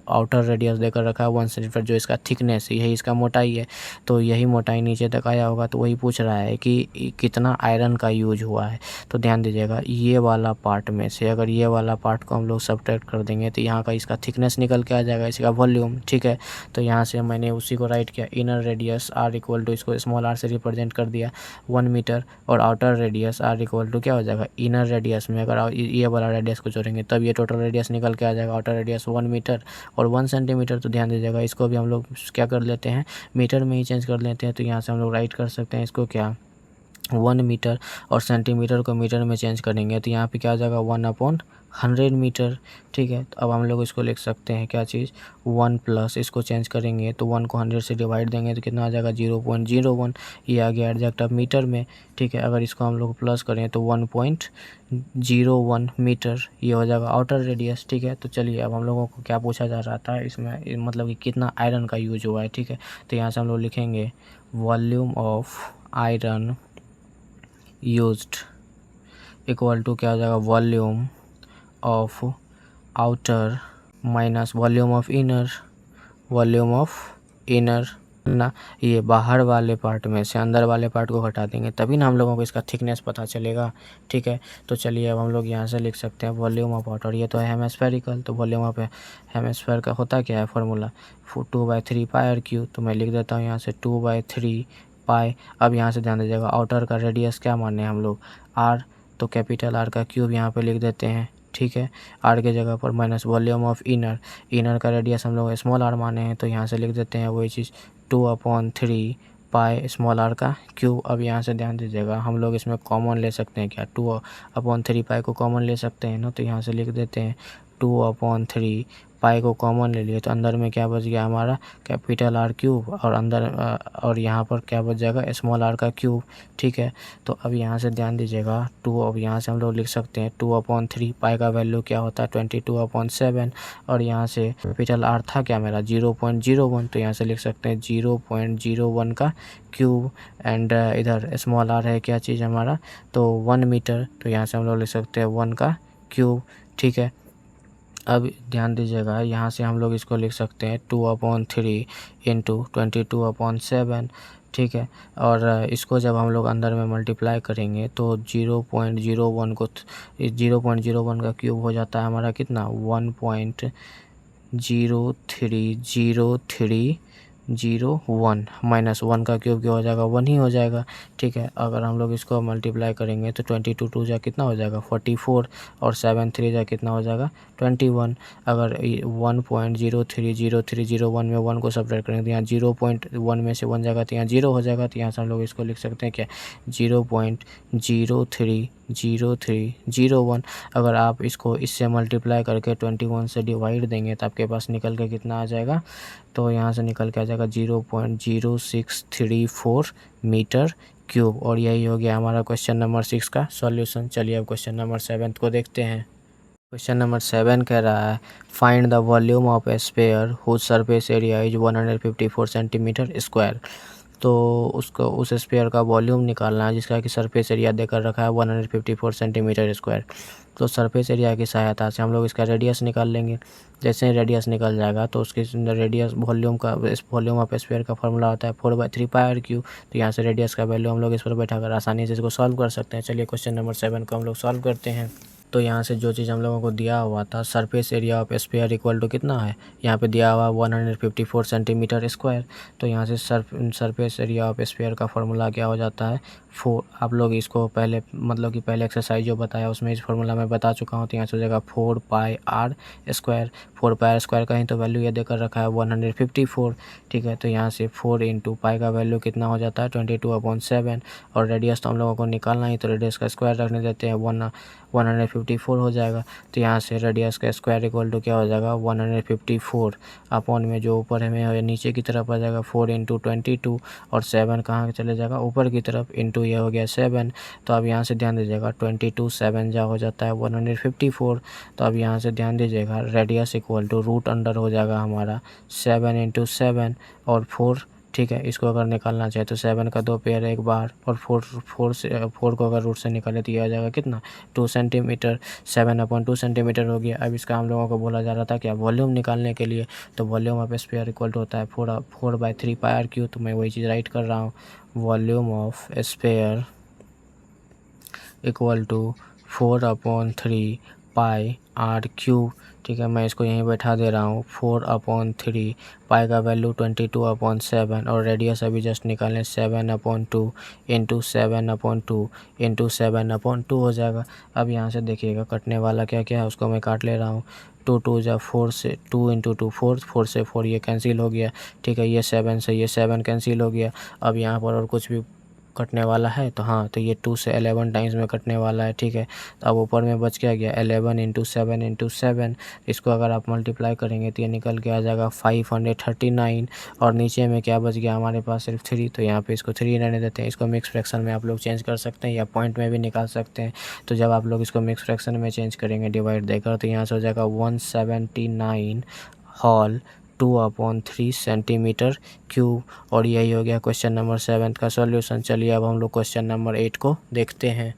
आउटर रेडियस देकर रखा है 1 सेंटीमीटर, जो इसका थिकनेस यही इसका मोटाई है। तो यही मोटाई नीचे तक आया होगा, तो वही पूछ रहा है कि कितना आयरन का यूज हुआ है। तो ध्यान दीजिएगा, ये वाला पार्ट में से अगर ये वाला पार्ट को हम लोग सब्ट्रैक्ट कर देंगे तो यहाँ का इसका थिकनेस निकल के आ जाएगा, इसका वॉल्यूम। ठीक है, तो यहाँ से मैंने उसी को राइट किया, inner inner radius R equal to, इसको स्मॉल आर से रिप्रेजेंट कर दिया 1 मीटर, और outer radius R equal to क्या हो जाएगा, इनर रेडियस में अगर ये वाला रेडियस को जोड़ेंगे तब ये टोटल रेडियस निकल के आ जाएगा। आउटर रेडियस 1 मीटर और 1 सेंटीमीटर, तो ध्यान दीजिएगा इसको भी हम लोग क्या कर लेते हैं, मीटर में ही चेंज कर लेते हैं। तो यहाँ से हम लोग राइट कर सकते हैं इसको क्या, 1 मीटर, और सेंटीमीटर को मीटर में चेंज करेंगे तो यहाँ पे क्या हो जाएगा 1/100 मीटर। ठीक है, तो अब हम लोग इसको लिख सकते हैं क्या चीज़, 1 प्लस इसको चेंज करेंगे तो 1 को 100 से डिवाइड देंगे तो कितना आ जाएगा 0.01, ये आ गया एग्जैक्ट अब मीटर में। ठीक है, अगर इसको हम लोग प्लस करें तो 1.01 मीटर, ये हो जाएगा आउटर रेडियस। ठीक है, तो चलिए अब हम लोगों को क्या पूछा जा रहा था इसमें, मतलब कि कितना आयरन का यूज हुआ है। ठीक है, तो यहाँ से हम लोग लिखेंगे volume of iron used equal to क्या हो जाएगा, volume of outer minus volume of inner, volume of inner ना, ये बाहर वाले पार्ट में से अंदर वाले पार्ट को घटा देंगे तभी ना हम लोगों को इसका थिकनेस पता चलेगा। ठीक है, तो चलिए अब हम लोग यहाँ से लिख सकते हैं वॉल्यूम ऑफ आउटर, ये तो है हेमिस्फेरिकल, तो वॉल्यूम ऑफ हेमिस्फेयर का होता क्या है फार्मूला, 2/3 पाई आर क्यू, तो मैं लिख देता हूँ यहाँ से 2/3 पाई। अब यहाँ से ध्यान दीजिएगा आउटर का रेडियस क्या माने हम लोग, आर, तो कैपिटल आर का क्यूब यहाँ पे लिख देते हैं। ठीक है, आर के जगह पर minus volume of inner, inner का रेडियस हम लोग स्मॉल आर माने हैं तो यहाँ से लिख देते हैं वही चीज़ 2/3 पाई स्मॉल आर का क्यूब। अब यहाँ से ध्यान दीजिएगा हम लोग इसमें कॉमन ले सकते हैं क्या, 2/3 पाई को कॉमन ले सकते हैं ना, तो यहाँ से लिख देते हैं 2/3 पाई को कॉमन ले लिए तो अंदर में क्या बच गया हमारा कैपिटल आर क्यूब, और अंदर और यहाँ पर क्या बच जाएगा स्मॉल आर का क्यूब। ठीक है, तो अब यहाँ से ध्यान दीजिएगा 2, अब यहाँ से हम लोग लिख सकते हैं 2/3 पाई का वैल्यू क्या होता है 22/7, और यहाँ से कैपिटल आर था क्या मेरा 0.01, तो यहाँ से लिख सकते हैं 0.01 का क्यूब, एंड इधर स्मॉल आर है क्या चीज़ हमारा, तो 1 मीटर, तो यहाँ से हम लोग लिख सकते हैं 1 का क्यूब। ठीक है, अब ध्यान दीजिएगा यहाँ से हम लोग इसको लिख सकते हैं 2/3 इंटू 22/7। ठीक है, और इसको जब हम लोग अंदर में मल्टीप्लाई करेंगे तो 0.01 को 0.01 का क्यूब हो जाता है हमारा कितना 1.0303001 माइनस 1 का क्यूब क्या हो जाएगा 1 ही हो जाएगा। ठीक है, अगर हम लोग इसको मल्टीप्लाई करेंगे तो 22 2 जा कितना हो जाएगा 44, और 7 3 जा कितना हो जाएगा 21। अगर 1.0303001 में 1 को सब्ट्रैक्ट करेंगे तो यहाँ 0.1 में से 1 जाएगा तो यहाँ 0 हो जाएगा, तो यहाँ से हम लोग इसको लिख सकते हैं क्या 0.0303001। अगर आप इसको इससे मल्टीप्लाई करके 21 से डिवाइड देंगे तो आपके पास निकल के कितना आ जाएगा, तो यहाँ से निकल के आ जाएगा 0.0634 मीटर क्यूब, और यही हो गया हमारा क्वेश्चन नंबर 6 का सॉल्यूशन। चलिए अब क्वेश्चन नंबर 7 को देखते हैं। क्वेश्चन नंबर 7 कह रहा है find the volume of a sphere whose surface area is 154 centimetre square. तो उसको उस स्फीयर का वॉल्यूम निकालना है जिसका कि सरफेस एरिया देकर रखा है 154 सेंटीमीटर स्क्वायर। तो सरफेस एरिया की सहायता से हम लोग इसका रेडियस निकाल लेंगे। जैसे ही रेडियस निकल जाएगा तो उसके रेडियस वॉल्यूम का वॉल्यूम ऑफ स्फीयर का फॉर्मूला होता है 4/3 पाई आर क्यू। तो यहाँ से रेडियस का वैल्यू हम लोग इस पर बैठाकर आसानी से इसको सॉल्व कर सकते हैं। चलिए क्वेश्चन नंबर 7 को हम लोग सॉल्व करते हैं। तो यहाँ से जो चीज़ हम लोगों को दिया हुआ था surface area of sphere equal to कितना है, यहाँ पे दिया हुआ 154 सेंटीमीटर स्क्वायर। तो यहाँ से सरफेस एरिया ऑफ स्फीयर का फार्मूला क्या हो जाता है 4। आप लोग इसको पहले मतलब कि पहले एक्सरसाइज जो बताया उसमें इस फार्मूला में बता चुका हूँ। तो यहाँ से हो जाएगा 4 pi r square. 4 pi r square कहीं तो वैल्यू ये देकर रखा है 154। ठीक है, तो यहाँ से 4 इंटू पाई का वैल्यू कितना हो जाता है 22/7, और रेडियस तो हम लोगों को निकालना ही, तो रेडियस का स्क्वायर रखने देते हैं 154 हो जाएगा। तो यहाँ से रेडियस का स्क्वायर इक्वल टू क्या हो जाएगा 154 अपॉन में जो ऊपर है नीचे की तरफ आ जाएगा 4 इंटू 22, और 7 कहाँ चले जाएगा ऊपर की तरफ, इंटू ये हो गया 7। तो अब यहाँ से ध्यान दीजिएगा 22 7 जा हो जाता है 154। तो अब यहाँ से ध्यान दीजिएगा radius equal to root under हो जाएगा हमारा 7 इंटू 7 और 4। ठीक है, इसको अगर निकालना चाहे तो 7 का 2 पेयर एक बार, और 4 को अगर रूट से निकाले तो ये आ जाएगा कितना 2 सेंटीमीटर। 7/2 सेंटीमीटर हो गया। अब इसका हम लोगों को बोला जा रहा था क्या वॉल्यूम निकालने के लिए, तो volume of sphere equal to होता है 4/3 पाई आर क्यू। तो मैं वही चीज़ राइट कर रहा हूँ, volume of sphere equal to 4/3 pi R cube, ठीक है। मैं इसको यहीं बैठा दे रहा हूँ। 4/3, पाई का वैल्यू 22/7 और रेडियस अभी जस्ट निकालें 7/2 इंटू 7/2 इंटू 7/2 हो जाएगा। अब यहाँ से देखिएगा कटने वाला क्या क्या है उसको मैं काट ले रहा हूँ। 2 2 जा 4 से 2 इंटू 2 4, 4 से 4 ये कैंसिल हो गया, ठीक है। ये 7 से ये 7 कैंसिल हो गया। अब यहाँ पर और कुछ भी कटने वाला है तो हाँ, तो ये 2 से 11 टाइम्स में कटने वाला है, ठीक है। तो अब ऊपर में बच क्या गया 11 इंटू 7 इंटू 7। इसको अगर आप मल्टीप्लाई करेंगे तो ये निकल के आ जाएगा 539। और नीचे में क्या बच गया हमारे पास सिर्फ 3, तो यहाँ पे इसको 3 रहने देते हैं। इसको मिक्स फ्रैक्शन में आप लोग चेंज कर सकते हैं या पॉइंट में भी निकाल सकते हैं। तो जब आप लोग इसको मिक्स फ्रैक्शन में चेंज करेंगे डिवाइड देकर, तो यहाँ से हो जाएगा 179 होल 2/3 सेंटीमीटर क्यूब। और यही हो गया क्वेश्चन नंबर 7 का सॉल्यूशन। चलिए अब हम लोग क्वेश्चन नंबर 8 को देखते हैं।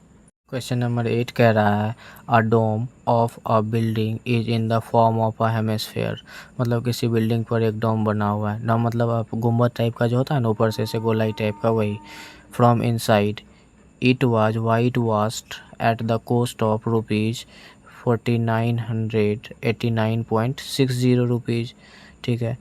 क्वेश्चन नंबर 8 कह रहा है a dome of a building is in the form of a hemisphere. मतलब किसी बिल्डिंग पर एक डोम बना हुआ है ना, मतलब आप गुम्बद टाइप का जो होता है ना ऊपर से ऐसे गोलाई टाइप का, वही। From inside it was white washed at the cost of rupees 4989.60 rupees, ठीक है।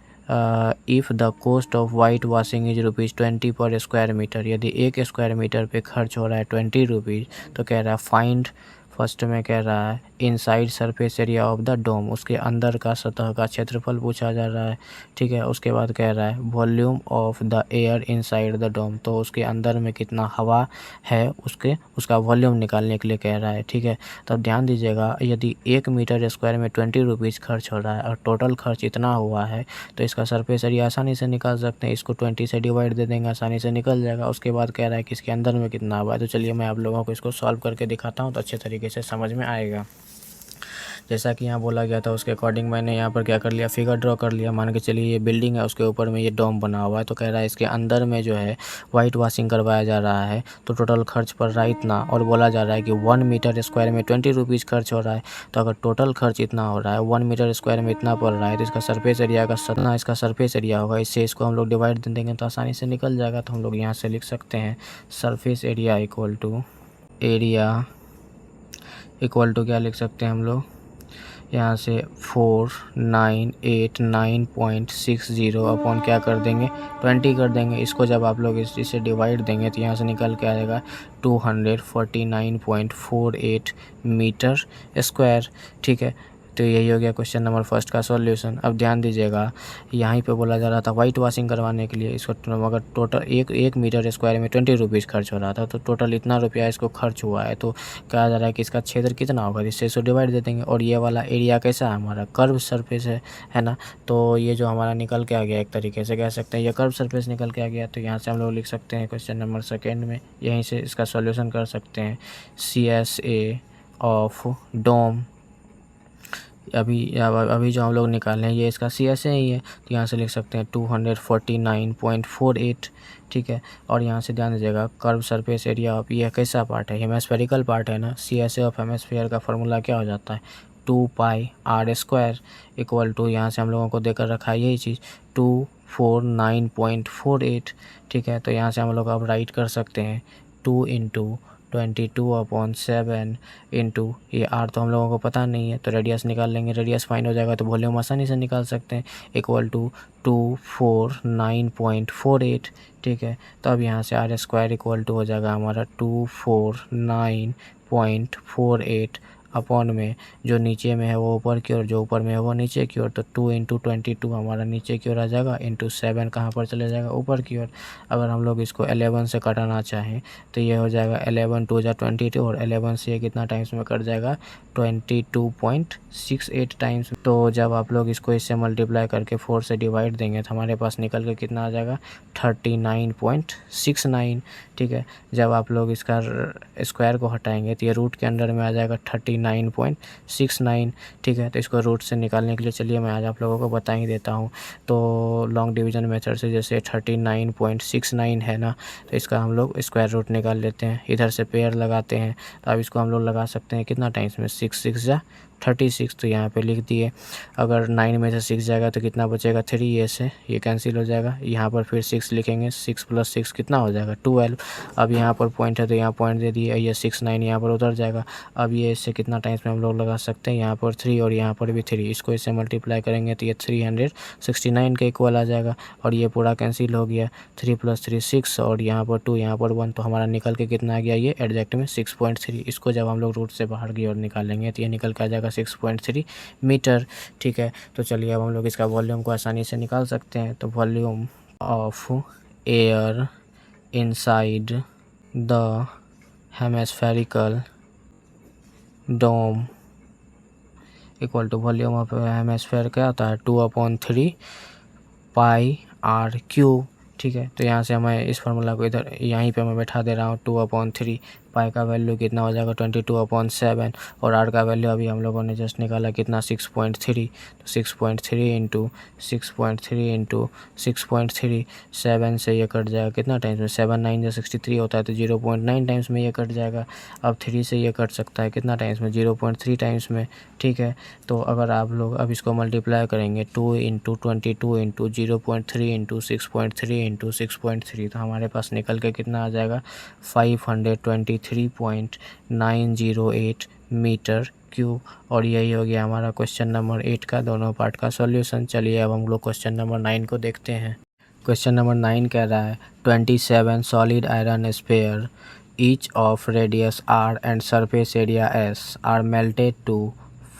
If the cost of white washing is ₹20 पर स्क्वायर मीटर, यदि 1 स्क्वायर मीटर पे खर्च हो रहा है 20 रुपीज़, तो कह रहा है फाइंड, फर्स्ट में कह रहा है inside surface area of the dome, उसके अंदर का सतह का क्षेत्रफल पूछा जा रहा है, ठीक है। उसके बाद कह रहा है volume of the air inside the dome, तो उसके अंदर में कितना हवा है उसका वॉल्यूम निकालने के लिए कह रहा है, ठीक है। तब ध्यान दीजिएगा, यदि 1 मीटर स्क्वायर में 20 रुपीज़ खर्च हो रहा है और टोटल खर्च इतना हुआ है, तो इसका सरफेस एरिया आसानी से निकाल सकते हैं। इसको 20 से डिवाइड दे देंगे, आसानी से निकल जाएगा। उसके बाद कह रहा है कि इसके अंदर में कितना हुआ है। तो चलिए मैं आप लोगों को इसको सॉल्व करके दिखाता हूँ तो अच्छे तरीके से समझ में आएगा। जैसा कि यहाँ बोला गया था उसके अकॉर्डिंग मैंने यहाँ पर क्या कर लिया, फिगर ड्रॉ कर लिया। मान के चलिए ये बिल्डिंग है, उसके ऊपर में ये डोम बना हुआ है। तो कह रहा है इसके अंदर में जो है वाइट वॉशिंग करवाया जा रहा है, तो टोटल खर्च पड़ रहा है इतना। और बोला जा रहा है कि 1 मीटर स्क्वायर में 20 रुपीज़ खर्च हो रहा है। तो अगर टोटल खर्च इतना हो रहा है, 1 मीटर स्क्वायर में इतना पड़ रहा है, तो इसका सरफेस एरिया का सतना इसका सरफेस एरिया होगा। इससे इसको हम लोग डिवाइड दे देंगे तो आसानी से निकल जाएगा। तो हम लोग यहाँ से लिख सकते हैं सरफेस एरिया इक्वल टू क्या लिख सकते हैं हम लोग यहाँ से 4989.60 अपॉन क्या कर देंगे 20 कर देंगे। इसको जब आप लोग इसे डिवाइड देंगे तो यहाँ से निकल के आएगा 249.48 मीटर स्क्वायर, ठीक है। तो यही हो गया क्वेश्चन नंबर फर्स्ट का सॉल्यूशन। अब ध्यान दीजिएगा, यहाँ पे बोला जा रहा था वाइट वॉशिंग करवाने के लिए इसको, अगर टोटल एक मीटर स्क्वायर में 20 रुपीज़ खर्च हो रहा था, तो टोटल इतना रुपया इसको खर्च हुआ है। तो कहा जा रहा है कि इसका क्षेत्र कितना होगा, जिससे इसको डिवाइड दे देंगे। और ये वाला एरिया कैसा है, हमारा कर्व सरफेस है ना। तो ये जो हमारा निकल के आ गया, एक तरीके से कह सकते हैं ये कर्व सरफेस निकल के आ गया। तो यहाँ से हम लोग लिख सकते हैं क्वेश्चन नंबर सेकेंड में, यहीं से इसका सॉल्यूशन कर सकते हैं। CSA ऑफ डोम, अभी जो हम लोग निकाले हैं ये इसका CSA ही है। तो यहाँ से लिख सकते हैं 249.48, ठीक है। और यहाँ से ध्यान दीजिएगा कर्व सरफेस एरिया ऑफ, ये कैसा पार्ट है, हेमिस्फेरिकल पार्ट है ना। CSA ऑफ हेमिस्फेयर का फॉर्मूला क्या हो जाता है 2πr² इक्वल टू, यहाँ से हम लोगों को देकर रखा है यही चीज़ 249.48, ठीक है। तो यहाँ से हम लोग अब राइट कर सकते हैं 2 इंटू 22/7 इंटू ये आर तो हम लोगों को पता नहीं है, तो रेडियस निकाल लेंगे। रेडियस फाइंड हो जाएगा तो वॉल्यूम आसानी से निकाल सकते हैं, इक्वल टू 249.48, ठीक है। तो अब यहाँ से r² इक्वल टू हो जाएगा हमारा 249.48 अपॉन में जो नीचे में है वो ऊपर की ओर, जो ऊपर में है वो नीचे की ओर। तो 2 इंटू 22 हमारा नीचे की ओर आ जाएगा, इंटू 7 कहाँ पर चले जाएगा ऊपर की ओर। अगर हम लोग इसको 11 से कटाना चाहें तो ये हो जाएगा 11 2 जा 22 और 11 से ये कितना टाइम्स में कट जाएगा 22.68 टाइम्स। तो जब आप लोग इसको इससे मल्टीप्लाई करके 4 से डिवाइड देंगे तो हमारे पास निकल के कितना आ जाएगा 39.69, ठीक है। जब आप लोग इसका स्क्वायर को हटाएंगे तो ये रूट के अंडर में आ जाएगा 39.69, ठीक है। तो इसको रूट से निकालने के लिए चलिए मैं आज आप लोगों को बता ही देता हूँ। तो लॉन्ग डिवीज़न मेथड से जैसे 39.69 है ना, तो इसका हम लोग स्क्वायर रूट निकाल लेते हैं, इधर से पेयर लगाते हैं। तो अब इसको हम लोग लगा सकते हैं कितना टाइम्स में 6 6 जा 36, तो यहाँ पे लिख दिए। अगर 9 में से 6 जाएगा तो कितना बचेगा 3, ये से ये कैंसिल हो जाएगा। यहाँ पर फिर 6 लिखेंगे, 6 + 6 कितना हो जाएगा 12। अब यहाँ पर पॉइंट है तो यहाँ पॉइंट दे दिए, ये 6 9 यहाँ पर उतर जाएगा। अब ये इससे कितना टाइम्स में हम लोग लगा सकते हैं, यहाँ पर 3 और यहाँ पर भी 3, इसको इससे मल्टीप्लाई करेंगे तो ये 369 के इक्वल आ जाएगा। और ये पूरा कैंसिल हो गया, 3 + 3 6 और यहाँ पर 2 यहाँ पर 1, तो हमारा निकल के कितना आ गया ये एग्जैक्ट में 6.3। इसको जब हम लोग रूट से बाहर की ओर निकालेंगे तो ये निकल के आ जाएगा 6.3 मीटर। ठीक है, तो चलिए अब हम लोग इसका वॉल्यूम को आसानी से निकाल सकते हैं। तो volume of air inside the hemispherical dome equal to volume of hemisphere क्या होता है 2/3 πr³। ठीक है, तो यहाँ से हमें इस फार्मूला को इधर यहीं पे मैं बैठा दे रहा हूँ। 2/3 पाई का वैल्यू कितना हो जाएगा 22/7 और आर का वैल्यू अभी हम लोगों ने जस्ट निकाला कितना 6.3। तो 6.3 इंटू 6.3 7 से ये कट जाएगा कितना टाइम्स में 7 9 जो 63 होता है तो 0.9 टाइम्स में ये कट जाएगा। अब 3 से ये कट सकता है कितना टाइम्स में 0.3 टाइम्स में। ठीक है, तो अगर आप लोग अब इसको मल्टीप्लाई करेंगे 2 इंटू 22 इंटू 0.3 इंटू 6.3 इंटू 6.3 तो हमारे पास निकल के कितना आ जाएगा 523.908 मीटर क्यूब। और यही हो गया हमारा क्वेश्चन नंबर 8 का दोनों पार्ट का सॉल्यूशन। चलिए अब हम लोग क्वेश्चन नंबर 9 को देखते हैं। क्वेश्चन नंबर 9 कह रहा है 27 solid iron sphere each of radius r and surface area s are melted to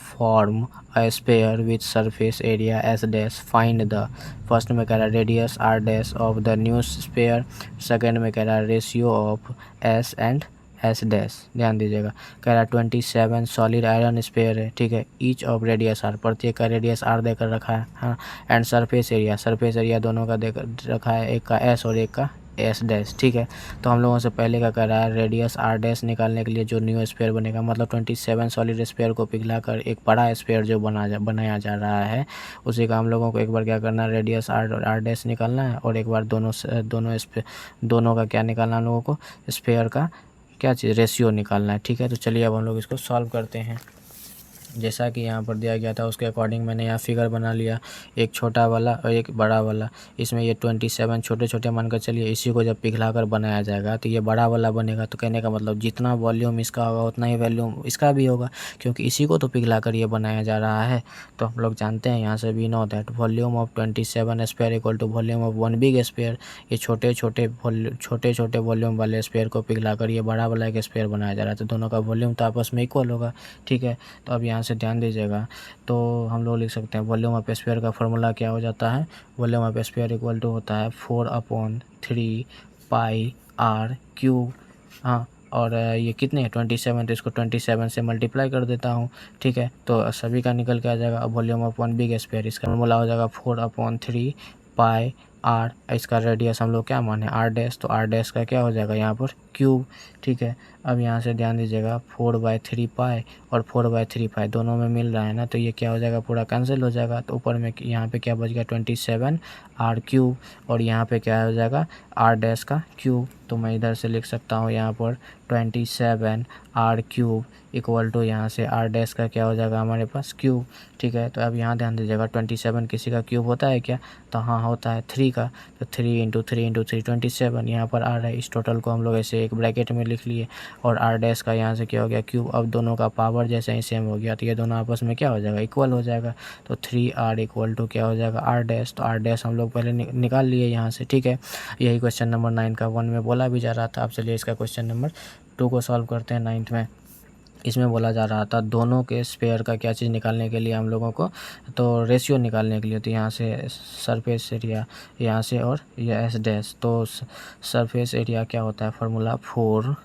form a sphere with surface area s dash। find the first में कह रहा है radius r dash of the new sphere, second में कह रहा है ratio of s and s dash। ध्यान दीजिएगा, कह रहा है 27 सॉलिड आयरन स्फीयर है। ठीक है, ईच ऑफ रेडियस r, प्रत्येक का रेडियस r देकर रखा है। हाँ, एंड सरफेस एरिया दोनों का देकर रखा है, एक का s और एक का एस डैश। ठीक है, तो हम लोगों से पहले का कर रहा है रेडियस आर डैश निकालने के लिए जो न्यू स्फीयर बनेगा, मतलब 27 सॉलिड स्फीयर को पिघलाकर एक बड़ा स्फीयर जो बनाया जा रहा है उसी का हम लोगों को एक बार क्या करना है रेडियस आर डैश निकालना है और एक बार दोनों का क्या निकालना है हम लोगों को स्फीयर का क्या चीज़ रेशियो निकालना है। ठीक है, तो चलिए अब हम लोग इसको सॉल्व करते हैं। जैसा कि यहाँ पर दिया गया था उसके अकॉर्डिंग मैंने यहाँ फिगर बना लिया, एक छोटा वाला और एक बड़ा वाला। इसमें ये 27 छोटे छोटे मानकर चलिए, इसी को जब पिघलाकर बनाया जाएगा तो ये बड़ा वाला बनेगा। तो कहने का मतलब जितना वॉल्यूम इसका होगा उतना ही वॉल्यूम इसका भी होगा, क्योंकि इसी को तो पिघलाकर ये बनाया जा रहा है। तो हम लोग जानते हैं यहाँ से we know that volume of 27 sphere equal to volume of 1 big sphere. ये छोटे छोटे वॉल्यूम वाले स्फीयर को पिघलाकर ये बड़ा वाला एक स्फीयर बनाया जा रहा है, तो दोनों का वॉल्यूम तो आपस में इक्वल होगा। ठीक है, तो अब यहाँ से ध्यान दीजिएगा, तो हम लोग लिख सकते हैं वॉल्यूम ऑफ स्फीयर का फॉर्मूला क्या हो जाता है, volume of sphere equal to होता है 4/3 πr³। हाँ, और ये कितने हैं 27, तो इसको 27 से मल्टीप्लाई कर देता हूँ। ठीक है, तो सभी का निकल के आ जाएगा। अब वॉल्यूम ऑफ 1 बिग स्फीयर, इसका फॉर्मूला हो जाएगा 4/3 πr। इसका रेडियस हम लोग क्या माने आर डैश, तो आर डैश का क्या हो जाएगा यहाँ पर क्यूब। ठीक है, अब यहाँ से ध्यान दीजिएगा 4/3 पाई और 4/3 पाई दोनों में मिल रहा है ना, तो ये क्या हो जाएगा पूरा कैंसिल हो जाएगा। तो ऊपर में यहाँ पे क्या बच गया 27 r³ और यहाँ पे क्या हो जाएगा आर डैश का क्यूब। तो मैं इधर से लिख सकता हूँ यहाँ पर 27 r³ इक्वल टू यहाँ से आर डैश का क्या हो जाएगा हमारे पास क्यूब। ठीक है, तो अब यहाँ ध्यान दीजिएगा 27 किसी का क्यूब होता है क्या, तो हाँ होता है 3 का। तो 3 इंटू 3 27 यहाँ पर आर है। इस टोटल को हम लोग ऐसे एक ब्रैकेट में लिख लिए और आर डैश का यहाँ से क्या हो गया क्यूब। अब दोनों का पावर जैसे ही सेम हो गया तो ये दोनों आपस में क्या हो जाएगा इक्वल हो जाएगा। तो 3r इक्वल टू क्या हो जाएगा आर डैश। तो आर डैश हम लोग पहले निकाल लिए यहाँ से। ठीक है, यही क्वेश्चन नंबर 9 का 1 में बोला भी जा रहा था। अब चलिए इसका क्वेश्चन नंबर 2 को सॉल्व करते हैं 9th में। इसमें बोला जा रहा था दोनों के स्पेयर का क्या चीज़ निकालने के लिए हम लोगों को, तो रेशियो निकालने के लिए। तो यहाँ से सरफेस एरिया यहाँ से और यह एस डैश, तो सरफेस एरिया क्या होता है फार्मूला 4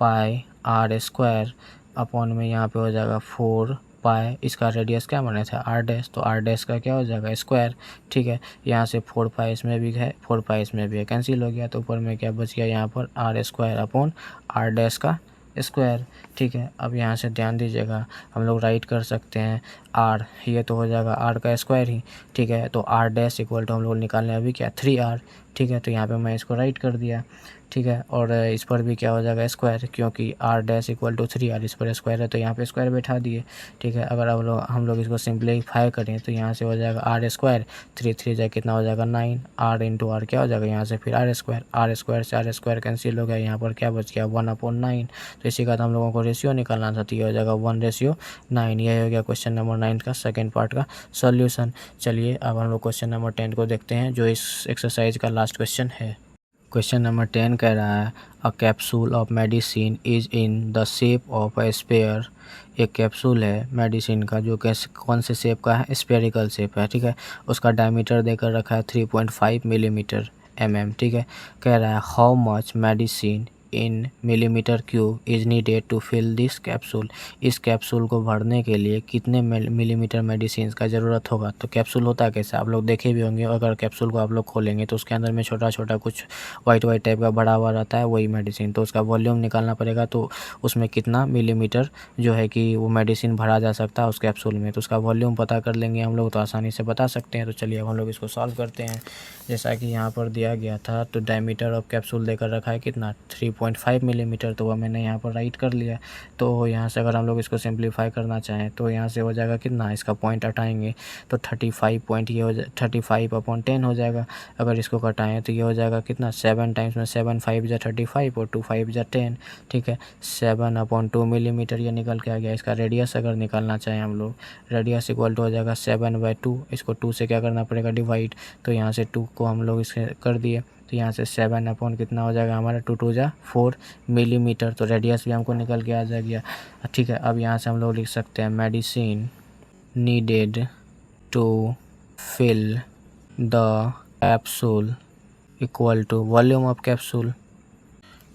πr² अपॉन में यहाँ पे हो जाएगा 4 पाई। इसका रेडियस क्या माने थे आर डैश, तो आर डैश का क्या हो जाएगा स्क्वायर। ठीक है, यहाँ से 4 पाई इसमें भी है 4 पाई इसमें भी है, कैंसिल हो गया। तो ऊपर में क्या बच गया यहाँ पर r² अपॉन आर डैश का स्क्वायर। ठीक है, अब यहाँ से ध्यान दीजिएगा हम लोग राइट कर सकते हैं आर, ये तो हो जाएगा आर का स्क्वायर ही। ठीक है, तो आर डैश इक्वल टू हम लोग निकालने अभी क्या 3r। ठीक है। तो यहाँ पे मैं इसको राइट कर दिया, ठीक है। और इस पर भी क्या हो जाएगा स्क्वायर, क्योंकि r डैश इक्वल टू 3 और इस पर स्क्वायर है तो यहाँ पे स्क्वायर बैठा दिए, ठीक है। अगर हम लोग इसको सिंप्लीफाई करें तो यहाँ से हो जाएगा r स्क्वायर, 3 3 जाए कितना हो जाएगा 9, r इंटू आर क्या हो जाएगा यहाँ से फिर r स्क्वायर से r स्क्वायर कैंसिल हो गया, यहाँ पर क्या बच गया 1/9। तो इसी का हम लोगों को रेशियो निकालना था, तो ये हो जाएगा 1:9। यह हो गया क्वेश्चन नंबर 9 का सेकेंड पार्ट का सॉल्यूशन। चलिए अब हम लोग क्वेश्चन नंबर 10 को देखते हैं, जो इस एक्सरसाइज का लास्ट क्वेश्चन है। क्वेश्चन नंबर 10 कह रहा है a capsule of medicine is in the shape of a sphere. एक कैप्सूल है मेडिसिन का जो कौन से शेप का है, स्पेरिकल शेप है, ठीक है। उसका डायमीटर देकर रखा है 3.5 मिलीमीटर ठीक है। कह रहा है how much medicine in millimetre cube is needed to fill this capsule. इस कैप्सूल को भरने के लिए कितने मिलीमीटर मेडिसिन का ज़रूरत होगा। तो कैप्सूल होता है कैसे, आप लोग देखे भी होंगे। अगर कैप्सूल को आप लोग खोलेंगे तो उसके अंदर में छोटा छोटा कुछ वाइट टाइप का बड़ा हुआ रहता है, वही मेडिसिन। तो उसका वॉल्यूम निकालना पड़ेगा, तो उसमें कितना मिलीमीटर जो है कि वो मेडिसिन भरा जा सकता है उस कैप्सूल में। तो उसका वॉल्यूम पता कर लेंगे हम लोग तो आसानी से बता सकते हैं। तो चलिए हम लोग इसको सॉल्व करते हैं। जैसा कि यहाँ पर दिया गया था, तो डायमीटर ऑफ कैप्सूल देकर रखा है कितना 3.5 मिलीमीटर, तो वह मैंने यहाँ पर राइट कर लिया। तो यहाँ से अगर हम लोग इसको सिंप्लीफाई करना चाहें तो यहाँ से हो जाएगा कितना, इसका पॉइंट हटाएंगे तो 35 पॉइंट ये हो 35/10 हो जाएगा। अगर इसको घटाएं तो ये हो जाएगा कितना 7 टाइम्स में 7 5 जा 35 और 2 5 जा 10, ठीक है। 7/2 मिलीमीटर ये निकल के आ गया। इसका रेडियस अगर निकालना चाहें हम लोग, रेडियस इक्वल टू हो जाएगा 7/2। इसको 2 से क्या करना पड़ेगा डिवाइड, तो यहाँ से 2 को हम लोग इसके कर दिए, तो यहाँ से 7 कितना हो जाएगा हमारा 2 2 जा 4 मिलीमीटर। तो रेडियस भी हमको निकल के आ जाएगा, ठीक है। अब यहाँ से हम लोग लिख सकते हैं medicine needed to fill the capsule equal to volume of capsule,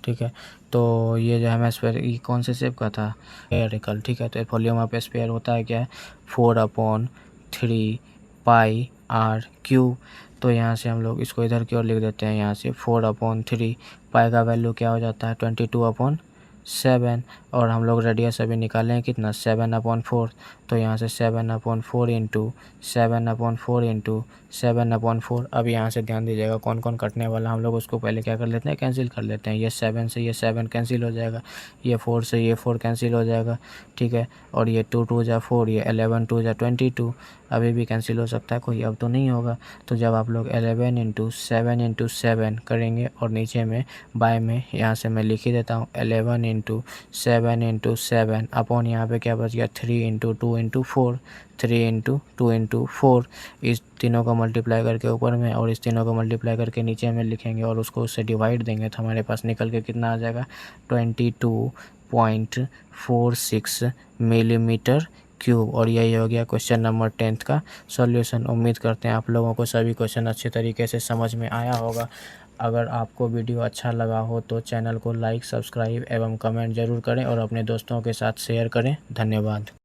ठीक है। तो ये जो है स्पेयर, ये कौन से शेप का था, स्फेरिकल, ठीक है। तो वॉल्यूम ऑफ स्पेयर होता है क्या है 4/3 पाई आर क्यूब। तो यहाँ से हम लोग इसको इधर की ओर लिख देते हैं, यहाँ से 4/3 पाई का वैल्यू क्या हो जाता है 22/7। और हम लोग रेडियस अभी निकालें कितना 7/4। तो यहाँ से 7/4 इंटू 7/4। अब यहाँ से ध्यान दीजिएगा कौन कौन कटने वाला, हम लोग उसको पहले क्या कर लेते हैं कैंसिल कर लेते हैं। ये 7 से ये 7 कैंसिल हो जाएगा, ये 4 से ये 4 कैंसिल हो जाएगा, ठीक है। और ये 2 2 जा 4, ये 11 2 जा 22 अभी भी कैंसिल हो सकता है कोई, अब तो नहीं होगा। तो जब आप लोग 11 इंटू 7 करेंगे और नीचे में बाय में यहाँ से मैं लिख ही देता हूँ 11 इंटू 7 अपॉन यहाँ पे क्या बच गया 3 इंटू 2 इंटू 4, 3 इंटू 2 इंटू 4। इस तीनों को मल्टीप्लाई करके ऊपर में और इस तीनों को मल्टीप्लाई करके नीचे में लिखेंगे और उसको उससे डिवाइड देंगे तो हमारे पास निकल के कितना आ जाएगा 22.46 मिलीमीटर क्यूब। और यही हो गया क्वेश्चन नंबर 10 का सॉल्यूशन। उम्मीद करते हैं आप लोगों को सभी क्वेश्चन अच्छे तरीके से समझ में आया होगा। अगर आपको वीडियो अच्छा लगा हो तो चैनल को लाइक, सब्सक्राइब एवं कमेंट जरूर करें और अपने दोस्तों के साथ शेयर करें। धन्यवाद।